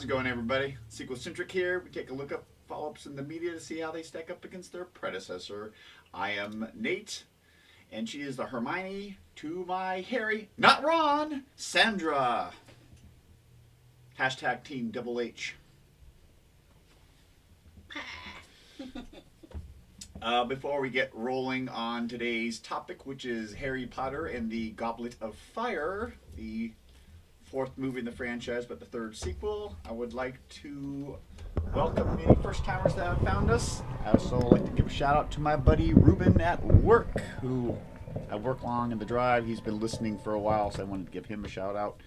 How's it going, everybody? SequelCentric here. We take a look at follow-ups in the media to see how they stack up against their predecessor. I am Nate, and she is the Hermione to my Harry, not Ron, Sandra. Hashtag Team Double H. Before we get rolling on today's topic, which is Harry Potter and the Goblet of Fire, the fourth movie in the franchise, but the third sequel, I would like to welcome any first-timers that have found us. I also like to give a shout-out to my buddy Ruben at work, who I work along in the drive. He's been listening for a while, so I wanted to give him a shout-out.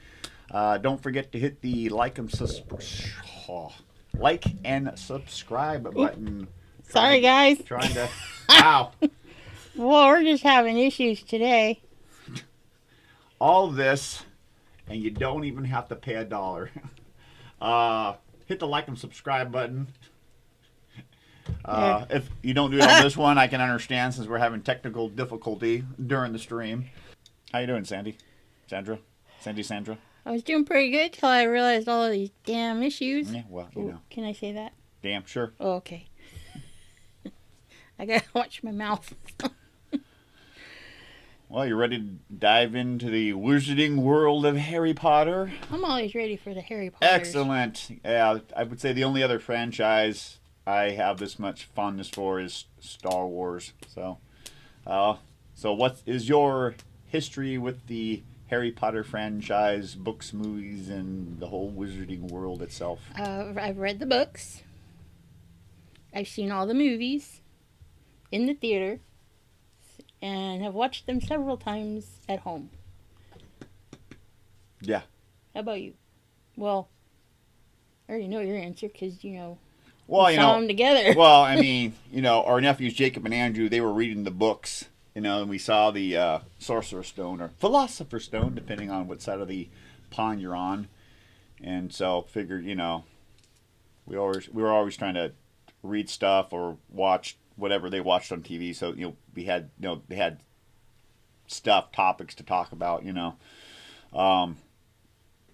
Don't forget to hit the like and subscribe button. Sorry, guys. Trying to... Wow. Well, we're just having issues today. All this... and you don't even have to pay $1. Hit the like and subscribe button. If you don't do it on this one, I can understand since we're having technical difficulty during the stream. How you doing, Sandy? Sandra? Sandra? I was doing pretty good till I realized all of these damn issues. Yeah, well, you know. Can I say that? Damn, sure. Oh, okay. I gotta watch my mouth. Well, you ready to dive into the wizarding world of Harry Potter? I'm always ready for the Harry Potter. Excellent. Yeah, I would say the only other franchise I have this much fondness for is Star Wars. So what is your history with the Harry Potter franchise, books, movies, and the whole wizarding world itself? I've read the books. I've seen all the movies in the theater. And have watched them several times at home. Yeah. How about you? Well, I already know your answer because, we saw them together. Well, I mean, our nephews Jacob and Andrew, they were reading the books, and we saw the Sorcerer's Stone or Philosopher's Stone, depending on what side of the pond you're on. And so figured, we were always trying to read stuff or watch whatever they watched on TV. So, they had topics to talk about,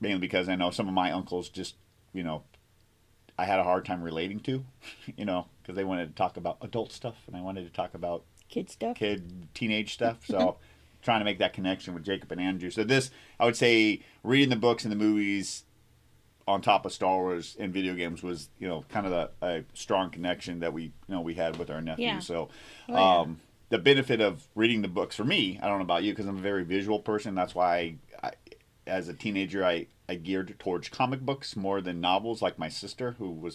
mainly because I know some of my uncles just, I had a hard time relating to, because they wanted to talk about adult stuff and I wanted to talk about teenage stuff. So trying to make that connection with Jacob and Andrew. So this, I would say reading the books and the movies on top of Star Wars and video games was, kind of a strong connection that we had with our nephew. Yeah. So, yeah. The benefit of reading the books for me, I don't know about you, because I'm a very visual person. That's why I as a teenager, I geared towards comic books more than novels, like my sister, who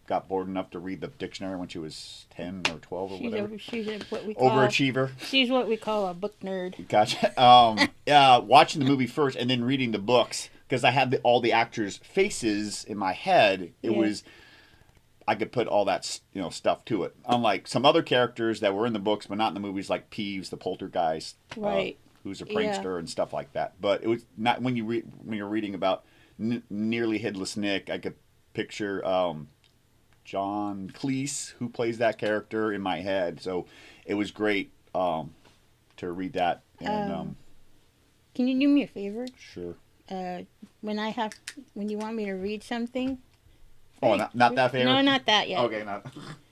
got bored enough to read the dictionary when she was 10 or 12 or whatever. She's what we call overachiever. She's what we call a book nerd. Gotcha. Watching the movie first and then reading the books. Because I had all the actors' faces in my head, I could put all that stuff to it. Unlike some other characters that were in the books but not in the movies, like Peeves, the poltergeist, right? Who's a prankster and stuff like that. But it was not when you're reading about Nearly Headless Nick. I could picture John Cleese, who plays that character, in my head. So it was great to read that. And can you do me a favor? Sure. When you want me to read something. Oh, not that favor? No, not that yet. Okay,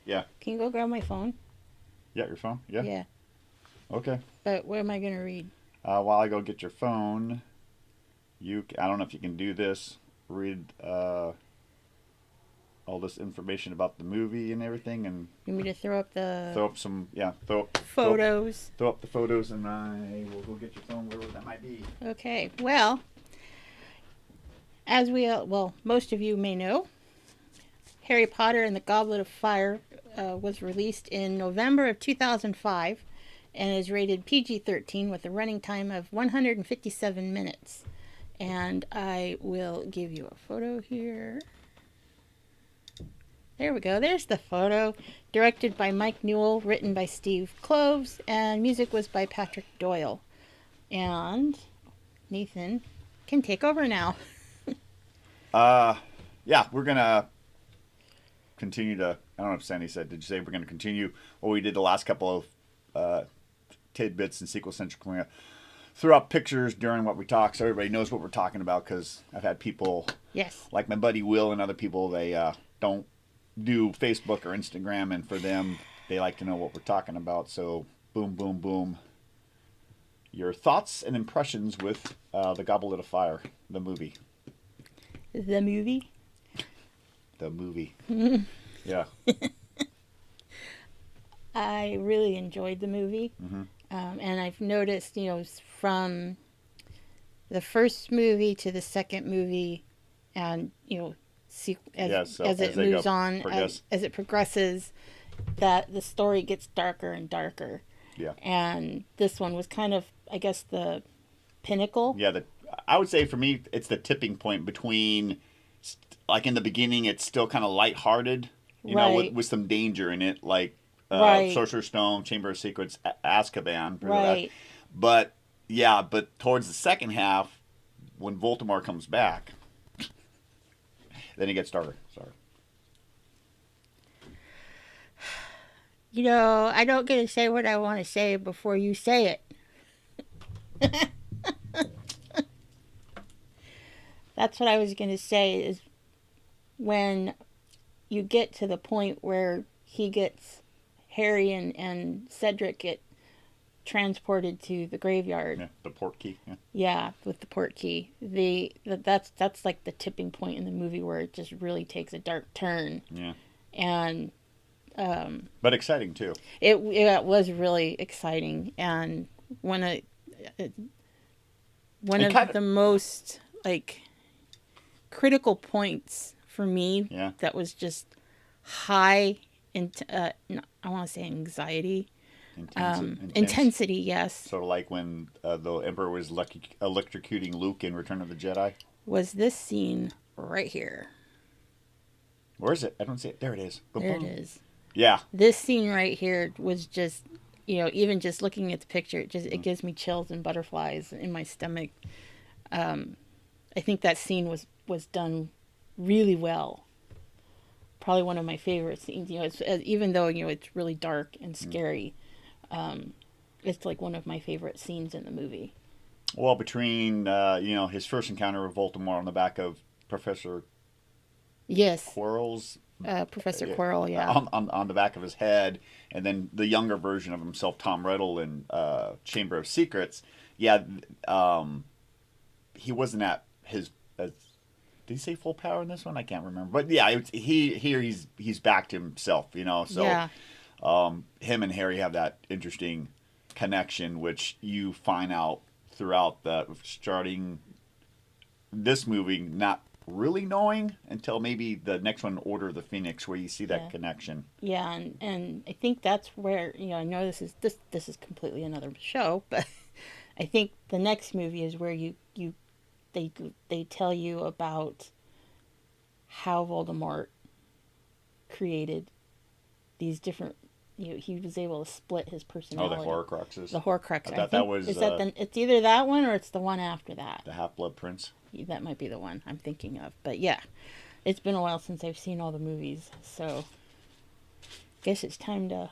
yeah. Can you go grab my phone? Yeah, your phone? Yeah. Yeah. Okay. But what am I going to read? While I go get your phone, I don't know if you can do this, read all this information about the movie and everything, and you want me to throw up photos? Throw up the photos, and I will go get your phone, wherever that might be. Okay. Well, as most of you may know, Harry Potter and the Goblet of Fire was released in November of 2005 and is rated PG-13 with a running time of 157 minutes. And I will give you a photo here. There we go. There's the photo. Directed by Mike Newell, written by Steve Kloves, and music was by Patrick Doyle. And Nathan can take over now. Yeah, we're going to continue to, I don't know if Sandy said, did you say we're going to continue what we did the last couple of tidbits in SequelCentric? throw up pictures during what we talk so everybody knows what we're talking about, because I've had people, Yes. like my buddy Will and other people, they don't do Facebook or Instagram, and for them, they like to know what we're talking about. So, boom, boom, boom. Your thoughts and impressions with The Goblet of Fire, the movie. The movie? The movie. Yeah. I really enjoyed the movie. Mm-hmm. And I've noticed, from the first movie to the second movie, and, as it moves on, as it progresses, that the story gets darker and darker. Yeah. And this one was kind of, I guess, the pinnacle. Yeah, I would say for me, it's the tipping point between, like in the beginning, it's still kind of lighthearted, with some danger in it, like Sorcerer's Stone, Chamber of Secrets, Azkaban. Right. But towards the second half, when Voldemort comes back, then it gets darker. Sorry. I don't get to say what I want to say before you say it. That's what I was going to say, is when you get to the point where Harry and Cedric get transported to the graveyard. Yeah, the port key. Yeah, with the port key. That's like the tipping point in the movie where it just really takes a dark turn. Yeah. And but exciting too. It was really exciting, and one of the most critical points for me. Yeah. That was just high. I want to say anxiety. Intensity, yes. Sort of like when the Emperor was electrocuting Luke in Return of the Jedi. Was this scene right here? Where is it? I don't see it. There it is. There it is. Yeah. This scene right here was just, even just looking at the picture, it gives me chills and butterflies in my stomach. I think that scene was done really well. Probably one of my favorite scenes. Even though it's really dark and scary, it's like one of my favorite scenes in the movie. Well, between his first encounter with Voldemort on the back of Professor Quirrell's Professor Quirrell, yeah, on the back of his head, and then the younger version of himself, Tom Riddle, in Chamber of Secrets. Yeah, he wasn't at his. Did he say full power in this one? I can't remember. But yeah, he's back to himself, So yeah. Him and Harry have that interesting connection, which you find out throughout starting this movie, not really knowing until maybe the next one, Order of the Phoenix, where you see that connection. Yeah, and I think that's where I know this is completely another show, but I think the next movie is where they tell you about how Voldemort created these different. He was able to split his personality. Oh, the Horcruxes. The Horcrux. I thought that was. It's either that one or it's the one after that. The Half-Blood Prince. That might be the one I'm thinking of. But yeah, it's been a while since I've seen all the movies, so I guess it's time to.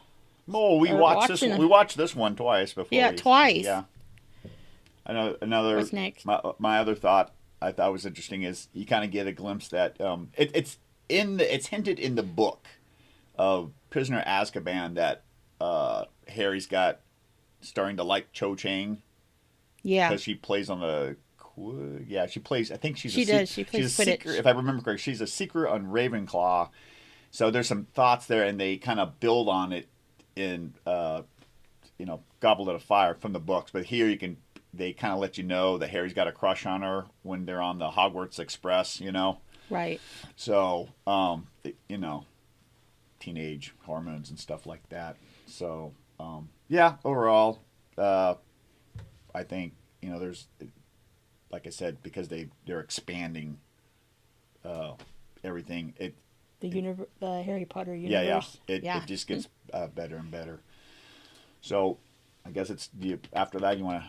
Oh, we watched this. We watched this one twice before. Yeah, twice. Yeah. I know another. What's next? My other thought I thought was interesting is you kind of get a glimpse that it's hinted in the book of Prisoner Azkaban that Harry's got starting to like Cho Chang. Yeah. Because she plays on the. Yeah, she plays. I think she does. She plays Quidditch. Seeker, if I remember correctly, she's a seeker on Ravenclaw. So there's some thoughts there, and they kind of build on it in Goblet of Fire from the books. But here they kind of let you know that Harry's got a crush on her when they're on the Hogwarts Express. Right. So teenage hormones and stuff like that. So overall, I think there's. Like I said, because they're expanding everything. The Harry Potter universe. It just gets better and better. So, I guess after that you want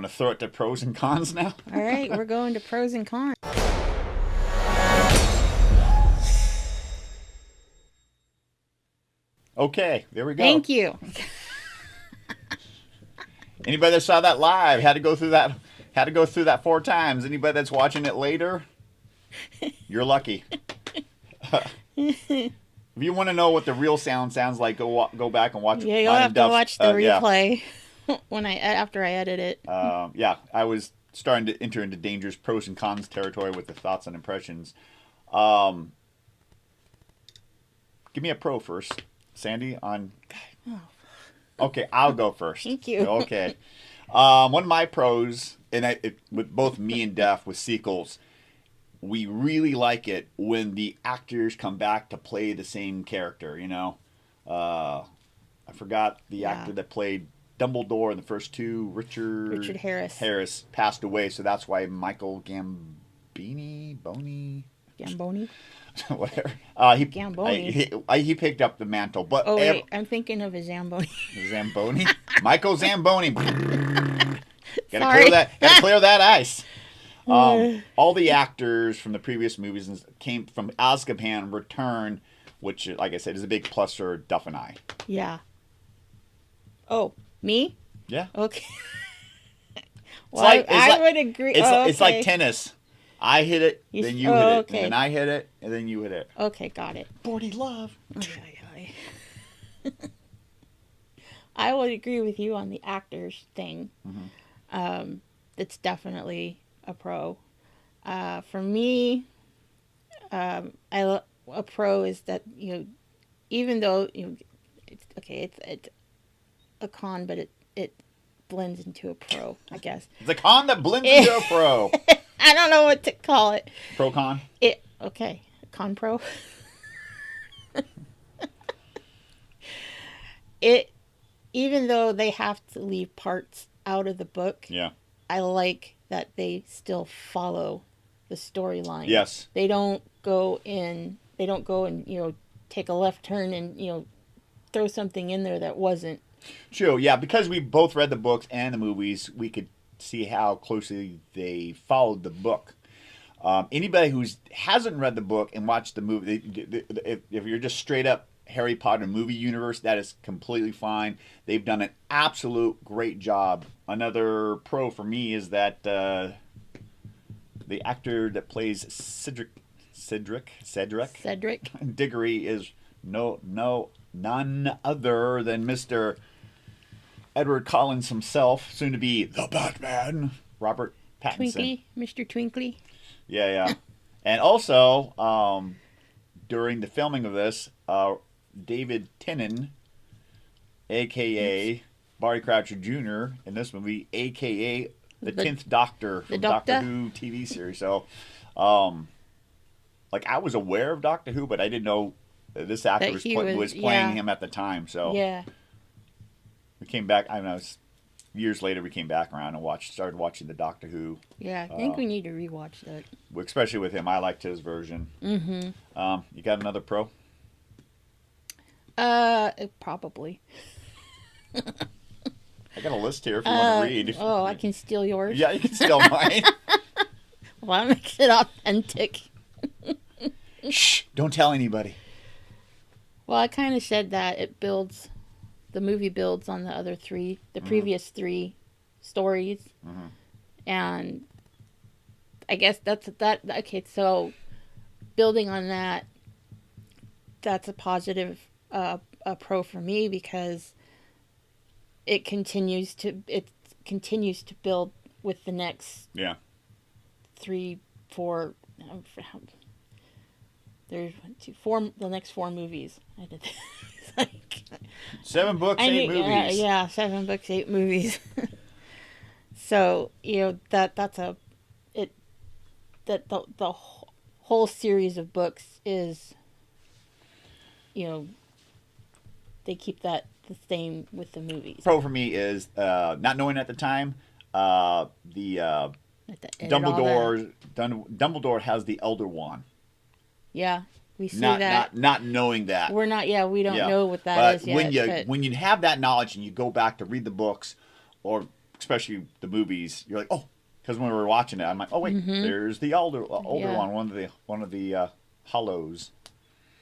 to throw it to pros and cons now. All right, we're going to pros and cons. Okay, there we go. Thank you. Anybody that saw that live had to go through that. Had to go through that 4 times. Anybody that's watching it later, you're lucky. If you want to know what the real sounds like, go back and watch. Yeah, you'll have to watch the replay after I edit it. Yeah, I was starting to enter into dangerous pros and cons territory with the thoughts and impressions. Give me a pro first, Sandy. Okay, I'll go first. Thank you. Okay. One of my pros, and with both me and Def with sequels, we really like it when the actors come back to play the same character. You know, I forgot the actor that played Dumbledore in the first 2. Richard Harris. Harris passed away, so that's why Michael Gamboni, whatever. He picked up the mantle, but wait, I'm thinking of a Zamboni. Zamboni, Michael Zamboni. Gotta clear that ice. All the actors from the previous movies came from Azkaban return, which, like I said, is a big plus for Duff and I. Yeah. Oh, me? Yeah. Okay. Well, I would agree. It's like tennis. I hit it, then you hit it, and then I hit it, and then you hit it. Okay, got it. 40 love. I would agree with you on the actors thing. Mm-hmm. It's definitely a pro. For me, a pro is that, even though it's a con, but it blends into a pro, I guess. It's a con that blends into a pro. I don't know what to call it. Pro con? Okay. Con pro. Even though they have to leave parts out of the book, I like that they still follow the storyline. Yes. They don't go and take a left turn and throw something in there that wasn't. True, yeah, because we both read the books and the movies, we could see how closely they followed the book. Anybody who hasn't read the book and watched the movie, if you're just straight up Harry Potter movie universe, that is completely fine. They've done an absolute great job. Another pro for me is that the actor that plays Cedric Diggory is none other than Mr. Edward Collins himself, soon to be the Batman, Robert Pattinson. Mr. Twinkly. Yeah. And also, during the filming of this, David Tennant, a.k.a. Barry Croucher Jr. in this movie, a.k.a. the 10th Doctor from Doctor Who TV series. So, I was aware of Doctor Who, but I didn't know this actor was playing him at the time. So yeah. We came back, I don't know, years later we came back around and started watching the Doctor Who. Yeah, I think we need to rewatch that. Especially with him. I liked his version. Mm-hmm. You got another pro? Probably. I got a list here if you want to read. I can steal yours? Yeah, you can steal mine. Well, that makes it authentic. Shh, don't tell anybody. Well, I kind of said that the movie builds on the previous 3 stories. Mm-hmm. And I guess that's that. Okay, so building on that, that's a positive a pro for me because it continues to build with the next 3, 4. There's 1, 2, 4. The next 4 movies. I did. 7 books, 8 movies. 7 books, 8 movies. So that's the whole series of books is, they keep that the same with the movies. Pro for me is not knowing at the time. Dumbledore has the Elder Wand. Yeah, we see that. Not knowing that. We're not. Yeah, we don't know what that is yet. When you have that knowledge and you go back to read the books, or especially the movies, you're like, oh, because when we were watching it, I'm like, oh wait, there's the older one, one of the Hollows.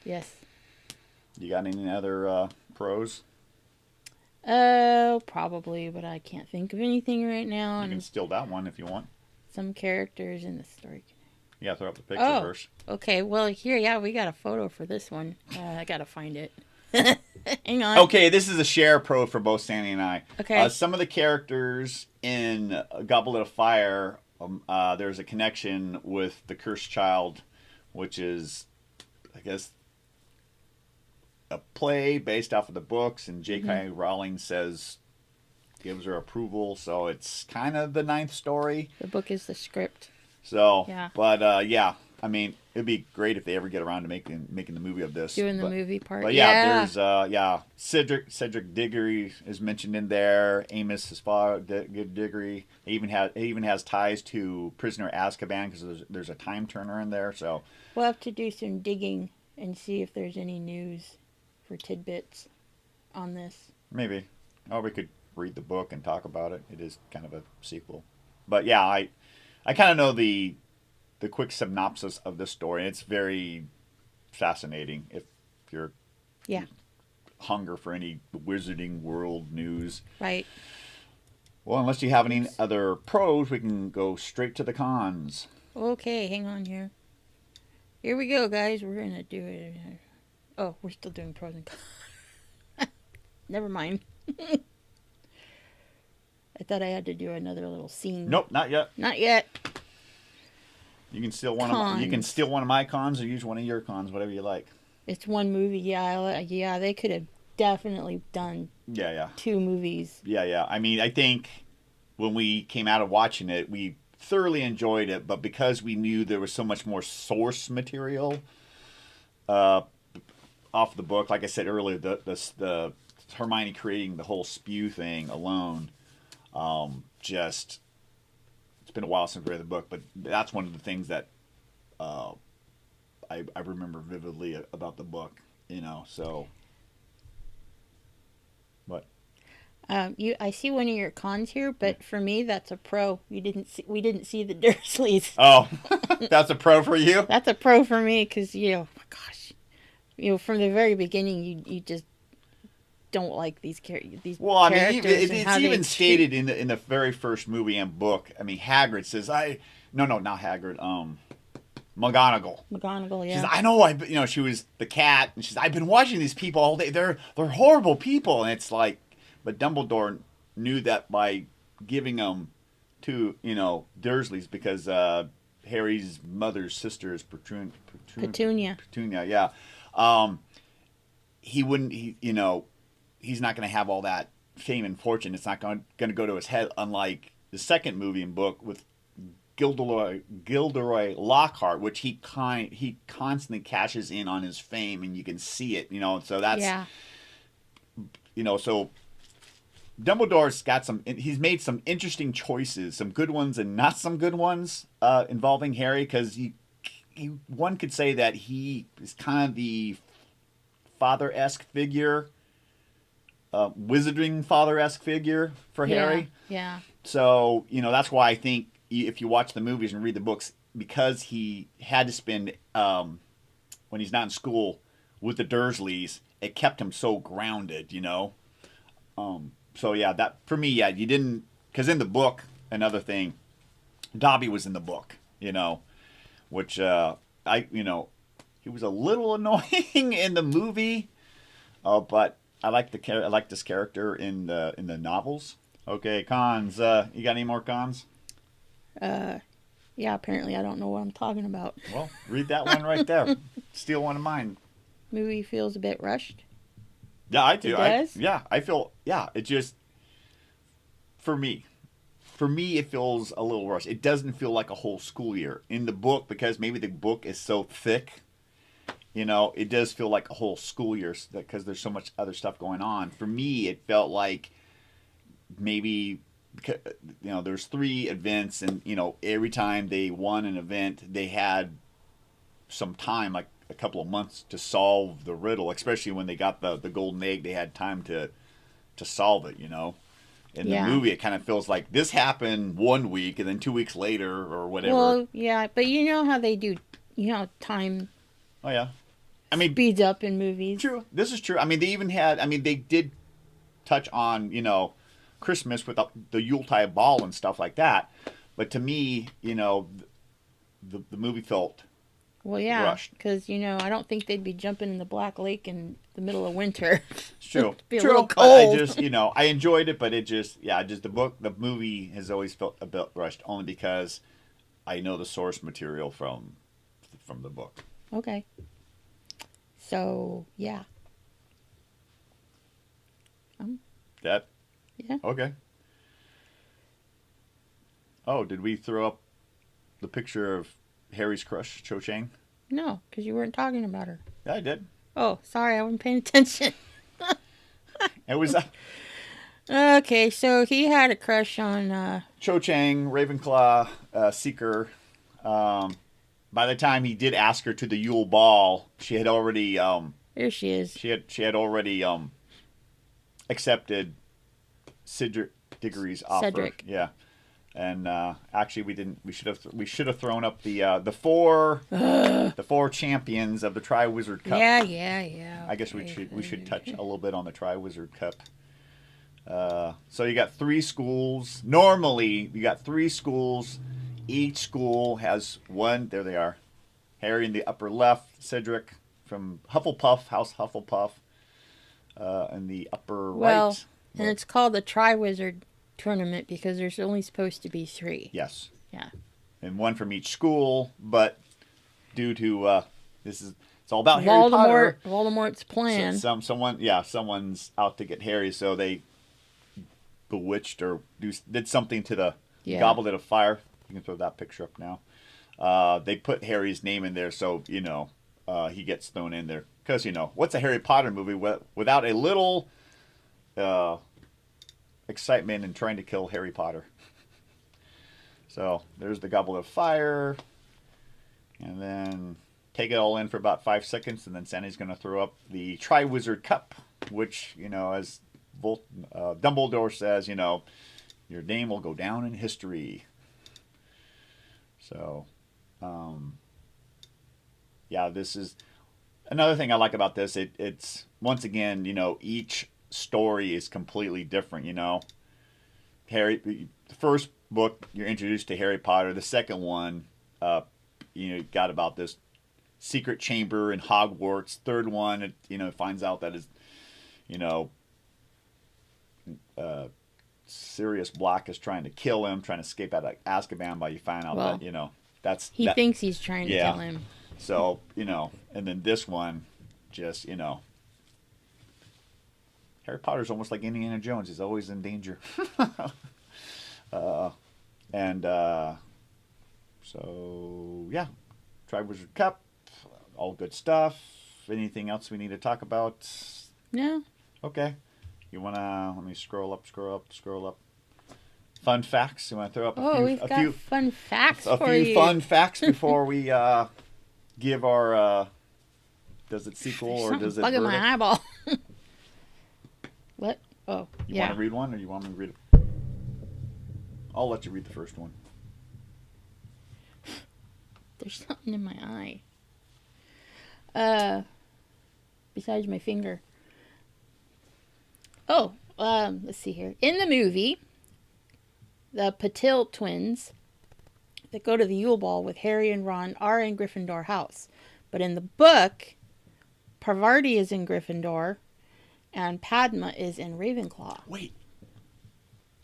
Yes. You got any other pros? Oh, probably, but I can't think of anything right now. You can And steal that one if you want. some characters in the story. Yeah, throw up the picture Oh, first. okay. Well, here, yeah, we got a photo for this one. I gotta find it. Hang on. Okay, this is a share pro for both Sandy and I. Okay. Some of the characters in Goblet of Fire, there's a connection with the Cursed Child, which is, I guess, a play based off of the books, and J.K. Rowling gives her approval, so it's kind of the ninth story. The book is the script. So, Yeah. but yeah, I mean, it'd be great if they ever get around to making the movie of this. Doing the movie part. But yeah, there's Cedric Diggory is mentioned in there. Amos Diggory. It even has ties to Prisoner Azkaban because there's a time turner in there. So We'll have to do some digging and see if there's any news for tidbits on this. maybe, or we could read the book and talk about it. It is kind of a sequel, but yeah, I kind of know the quick synopsis of this story. It's very fascinating if you're Yeah. hunger for any Wizarding World news. Right. Well, unless you have any other pros, we can go straight to the cons. Okay, hang on here. Here we go, guys. We're gonna do it. Oh, we're still doing pros and cons. Never mind. I thought I had to do another little scene. Nope, not yet. Not yet. You can steal Cons. one of my cons or use one of your cons, whatever you like. It's one movie. Yeah. They could have definitely done Yeah. 2 movies. Yeah. I mean, I think when we came out of watching it, we thoroughly enjoyed it, but because we knew there was so much more source material off the book, like I said earlier, the Hermione creating the whole spew thing alone, just it's been a while since we read the book, but that's one of the things that I remember vividly about the book, so what? I see one of your cons here, but for me, that's a pro. We didn't see the Dursleys. Oh, that's a pro for you? That's a pro for me because oh my gosh, from the very beginning, you just don't like these characters. Well, I mean, characters and how it's they even treat- stated in the very first movie and book. I mean, Hagrid says, no, not Hagrid. McGonagall. McGonagall, She's, yeah. I know, she was the cat, and she's, I've been watching these people all day. They're horrible people, and it's like, but Dumbledore knew that by giving them to Dursleys because Harry's mother's sister is Petunia. Petunia, yeah. He wouldn't. He's not going to have all that fame and fortune. It's not going to go to his head. Unlike the second movie and book with Gilderoy Lockhart, which he constantly cashes in on his fame, and you can see it. So that's so Dumbledore's got he's made some interesting choices, some good ones and not some good ones involving Harry, because one could say that he is kind of the father-esque figure, wizarding father-esque figure for Harry. Yeah. So, that's why I think if you watch the movies and read the books, because he had to spend, when he's not in school, with the Dursleys, it kept him so grounded, So, yeah, that for me, yeah, you didn't, because in the book, another thing, Dobby was in the book, which, he was a little annoying in the movie, but I like this character in the novels. Okay, cons. You got any more cons? Yeah, apparently I don't know what I'm talking about. Well, read that one right there. Steal one of mine. Movie feels a bit rushed. Yeah, I do. It does? I feel. Yeah, it just for me, it feels a little rushed. It doesn't feel like a whole school year in the book because maybe the book is so thick. It does feel like a whole school year because there's so much other stuff going on. For me, it felt like maybe, there's 3 events, and, every time they won an event, they had some time, like a couple of months, to solve the riddle, especially when they got the golden egg. They had time to solve it, In the movie, it kind of feels like this happened 1 week, and then 2 weeks later, or whatever. Well, yeah, but you know how they do, time... Oh, yeah. I mean, speeds up in movies. True. This is true. I mean, they even had. I mean, they did touch on, Christmas with the Yuletide ball and stuff like that. But to me, the movie felt Well, yeah, rushed. because I don't think they'd be jumping in the Black Lake in the middle of winter. It's true. It'd be a True. little But cold. I just, I enjoyed it, but it just the movie has always felt a bit rushed, only because I know the source material from the book. Okay. So yeah. That. Yeah. Okay. Oh, did we throw up the picture of Harry's crush, Cho Chang? No, because you weren't talking about her. Yeah, I did. Oh, sorry, I wasn't paying attention. It was Okay, so he had a crush on. Cho Chang, Ravenclaw, Seeker. By the time he did ask her to the Yule Ball, she had already There she is. she had already accepted Cedric Diggory's offer. Cedric. Yeah. And actually, we didn't. We should have thrown up the four champions of the Triwizard Cup. Yeah. I guess we should touch a little bit on the Triwizard Cup. So you got 3 schools. Normally, you got 3 schools. Each school has one. There they are. Harry in the upper left. Cedric from Hufflepuff, House Hufflepuff, in the upper right. And it's called the Triwizard Tournament because there's only supposed to be 3. Yes. Yeah. And one from each school, but due to it's all about Harry Potter. Voldemort's plan. So someone's out to get Harry, so they bewitched or did something to the Goblet of Fire. You can throw that picture up now. They put Harry's name in there, so he gets thrown in there because what's a Harry Potter movie without a little excitement in trying to kill Harry Potter. So there's the Goblet of Fire, and then take it all in for about 5 seconds, and then Sandy's going to throw up the Triwizard Cup, which as Dumbledore says, your name will go down in history. So, this is another thing I like about this. It's once again, each story is completely different. Harry, the first book you're introduced to Harry Potter. The second one, got about this secret chamber in Hogwarts. Third one, it finds out that Sirius Black is trying to kill him, trying to escape out of Azkaban, but you find out that he thinks he's trying to kill him. So and then this one, just Harry Potter's almost like Indiana Jones. He's always in danger. So Triwizard Cup, all good stuff. Anything else we need to talk about? No. Okay. You wanna let me scroll up. Fun facts. You wanna throw up a few fun facts a for few you. fun facts before we give our does it sequel or does it bugging verdict? my eyeball. What? Oh, You yeah. want to read one, or you want me to read it? I'll let you read the first one. There's something in my eye. Besides my finger. Oh, let's see here. In the movie, the Patil twins that go to the Yule Ball with Harry and Ron are in Gryffindor house. But in the book, Parvati is in Gryffindor and Padma is in Ravenclaw. Wait.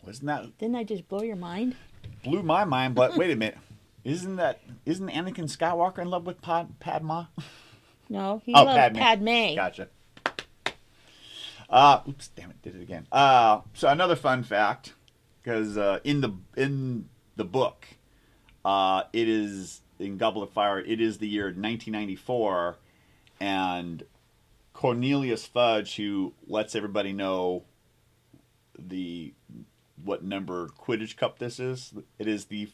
Didn't I just blow your mind? Blew my mind, but wait a minute. Isn't Anakin Skywalker in love with Padma? No, he loves Padme. Gotcha. Oops, damn it, did it again. So another fun fact, because in the book, it is in Goblet of Fire. It is the year 1994, and Cornelius Fudge, who lets everybody know what number Quidditch Cup this is. It is the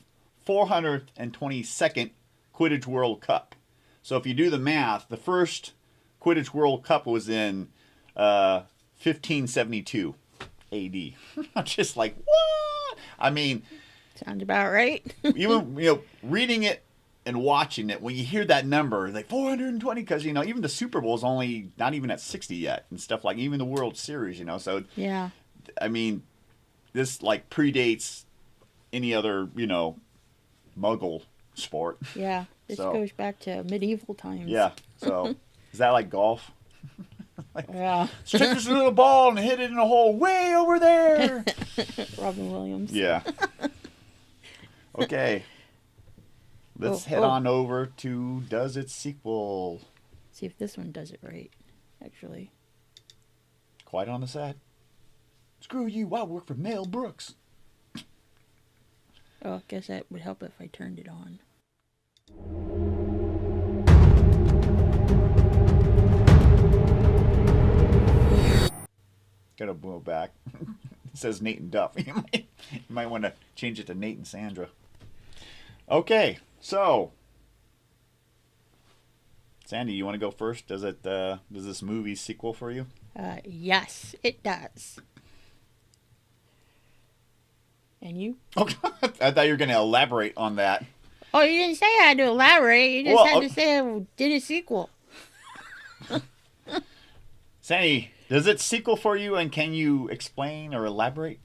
422nd Quidditch World Cup. So if you do the math, the first Quidditch World Cup was in 1572 AD. I'm just like, what? I mean, Sounds about right. even reading it and watching it, when you hear that number, like 420, because even the Super Bowl is only not even at 60 yet, and stuff like even the World Series, So Yeah. I mean, this like predates any other Muggle sport. Yeah. This goes back to medieval times. Yeah. So is that like golf? Yeah. Let's take this little ball and hit it in a hole way over there. Robin Williams. Yeah. Okay. Let's head on over to Does It Sequel. See if this one does it right, actually. Quiet on the set. Screw you, I work for Mel Brooks. Oh, I guess that would help if I turned it on. Gotta move back. It says Nate and Duff. You might want to change it to Nate and Sandra. Okay, so Sandy, you want to go first? Does this movie sequel for you? Yes, it does. And you? Oh, I thought you were going to elaborate on that. Oh, you didn't say I had to elaborate. You just had to say I did a sequel. Sandy, does it sequel for you, and can you explain or elaborate?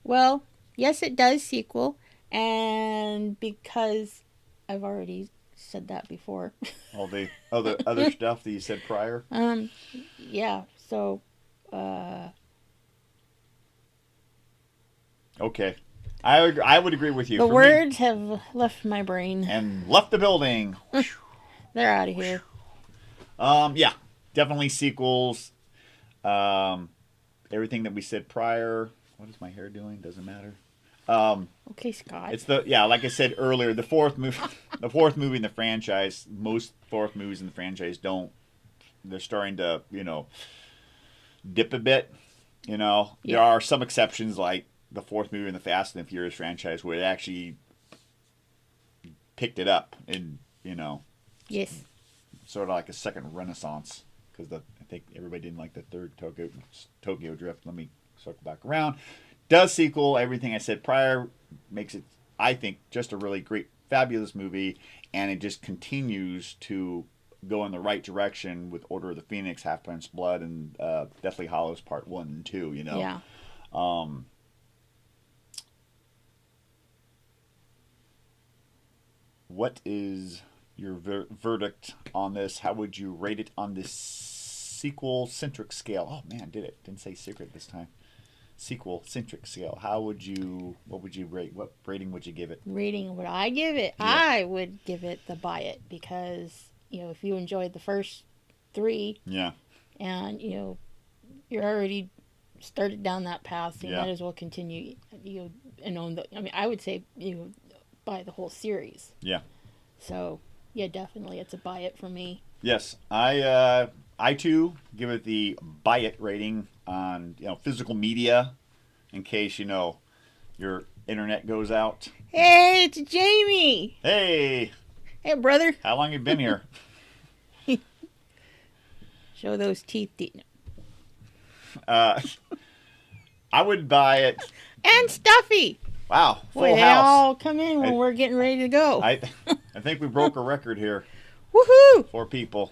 Well, yes, it does sequel, and because I've already said that before. All the other stuff that you said prior? Yeah, so, Okay. I would agree with you. The words have left my brain. And left the building. They're out of here. Yeah. Definitely sequels. Everything that we said prior. What is my hair doing? Doesn't matter. Okay, Scott. It's like I said earlier, the fourth movie in the franchise. Most fourth movies in the franchise don't. They're starting to dip a bit. There are some exceptions, like the fourth movie in the Fast and the Furious franchise, where it actually picked it up and yes, sort of like a second renaissance, because I think everybody didn't like the third Tokyo Drift. Let me circle back around. Does sequel everything I said prior, makes it, I think, just a really great, fabulous movie, and it just continues to go in the right direction with Order of the Phoenix, Half Punch Blood, and Deathly Hallows Part 1 and 2. Yeah. What is your verdict on this? How would you rate it on this SequelCentric scale? Oh man, didn't say secret this time. SequelCentric scale. What would you rate? What rating would you give it? Rating would I give it? Yeah. I would give it the buy it, because if you enjoyed the first three, yeah, and you're already started down that path, so you might as well continue. And own the. I mean, I would say buy the whole series. Yeah. So yeah, definitely, it's a buy it for me. Yes, I too give it the buy it rating on physical media, in case your internet goes out. Hey, it's Jamie. Hey, brother. How long you been here? Show those teeth. I would buy it. And Stuffy. Wow, full Boy, house. They all come in when we're getting ready to go. I think we broke a record here. Woohoo! 4 people.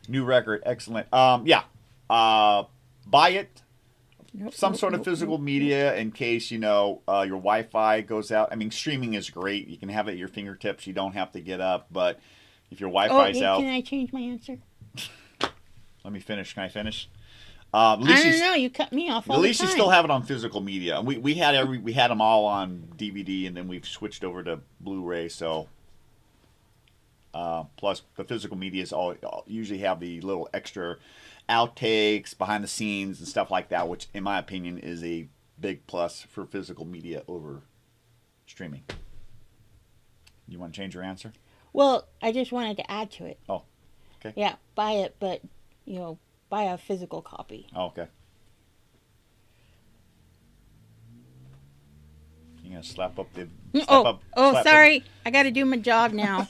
New record. Excellent. Yeah. Buy it. Some sort of physical media, in case, your Wi-Fi goes out. I mean, streaming is great. You can have it at your fingertips. You don't have to get up. But if your Wi-Fi's out... Can I change my answer? Let me finish. Can I finish? I don't know. You cut me off all the time. At least you still have it on physical media. We had them all on DVD, and then we've switched over to Blu-ray. So, plus the physical media usually have the little extra outtakes, behind the scenes, and stuff like that, which, in my opinion, is a big plus for physical media over streaming. You want to change your answer? Well, I just wanted to add to it. Oh, okay. Yeah, buy it, but buy a physical copy. Oh, okay. You gonna slap up the? Sorry. I got to do my job now.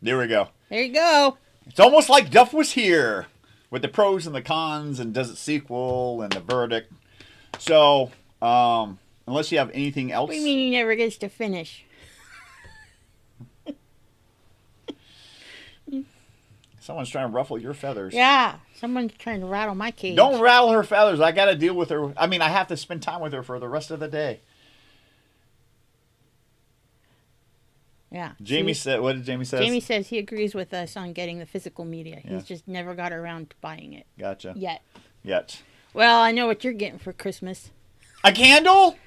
There we go. There you go. It's almost like Duff was here. with the pros and the cons, and does it sequel and the verdict. So, unless you have anything else. What do you mean he never gets to finish? Someone's trying to ruffle your feathers. Yeah, someone's trying to rattle my cage. Don't rattle her feathers. I got to deal with her. I mean, I have to spend time with her for the rest of the day. Yeah. Jamie said, what did Jamie say? Jamie says he agrees with us on getting the physical media. Yeah. He's just never got around to buying it. Gotcha. Yet. Well, I know what you're getting for Christmas. A candle?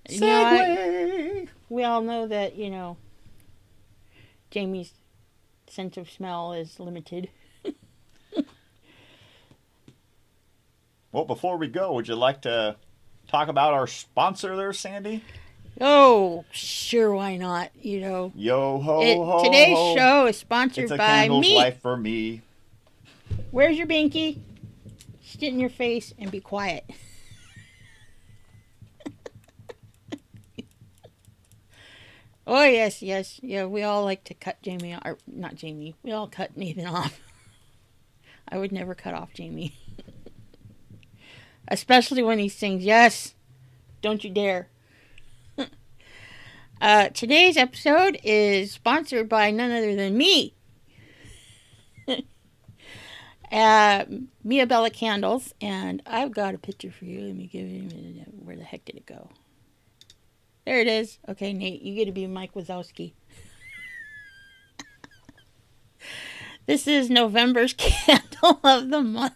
You know, we all know that, Jamie's sense of smell is limited. Well, before we go, would you like to talk about our sponsor there, Sandy? Oh, sure, why not? Yo ho ho. Today's ho. show is sponsored It's a by candle's me. life for me. Where's your binky? Sit in your face and be quiet. Oh, yes. Yeah, we all like to cut Jamie off. Or not Jamie. We all cut Nathan off. I would never cut off Jamie. Especially when he sings, yes, don't you dare. Today's episode is sponsored by none other than me. Mia Bella Candles. And I've got a picture for you. Let me give you a minute. Where the heck did it go? There it is. Okay, Nate, you get to be Mike Wazowski. This is November's candle of the month.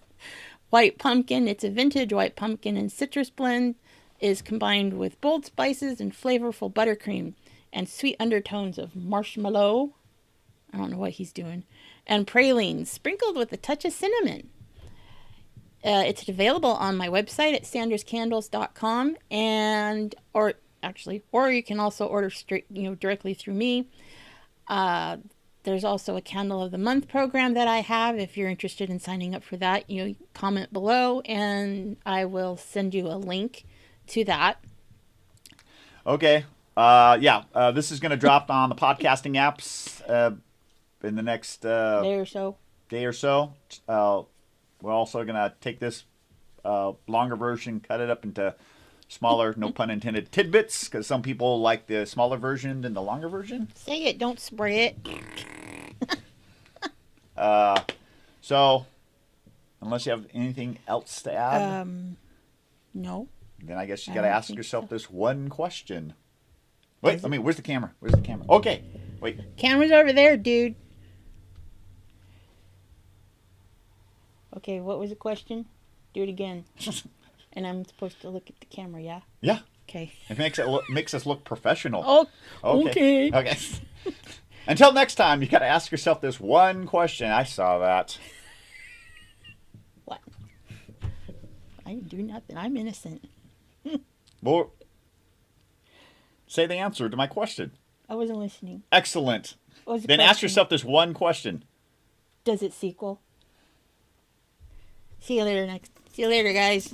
White pumpkin. It's a vintage white pumpkin and citrus blend. Is combined with bold spices and flavorful buttercream and sweet undertones of marshmallow. I don't know what he's doing. And pralines sprinkled with a touch of cinnamon. It's available on my website at sandrascandles.com or you can also order straight, directly through me. There's also a Candle of the Month program that I have. If you're interested in signing up for that, comment below and I will send you a link to that. Okay. This is going to drop on the podcasting apps in the next day or so. We're also going to take this longer version, cut it up into smaller, no pun intended, tidbits, because some people like the smaller version than the longer version. Say it, don't spray it. So, unless you have anything else to add, no. Then I guess you got to ask yourself this one question. Wait, where's the camera? Okay, wait. Camera's over there, dude. Okay, what was the question? Do it again. And I'm supposed to look at the camera, yeah? Yeah. Okay. It makes us look professional. Oh, okay. Okay. Until next time, you got to ask yourself this one question. I saw that. What? I didn't do nothing. I'm innocent. Well, say the answer to my question. I wasn't listening. Excellent. What was the Then question? ask yourself this one question. Does it sequel? See you later, guys.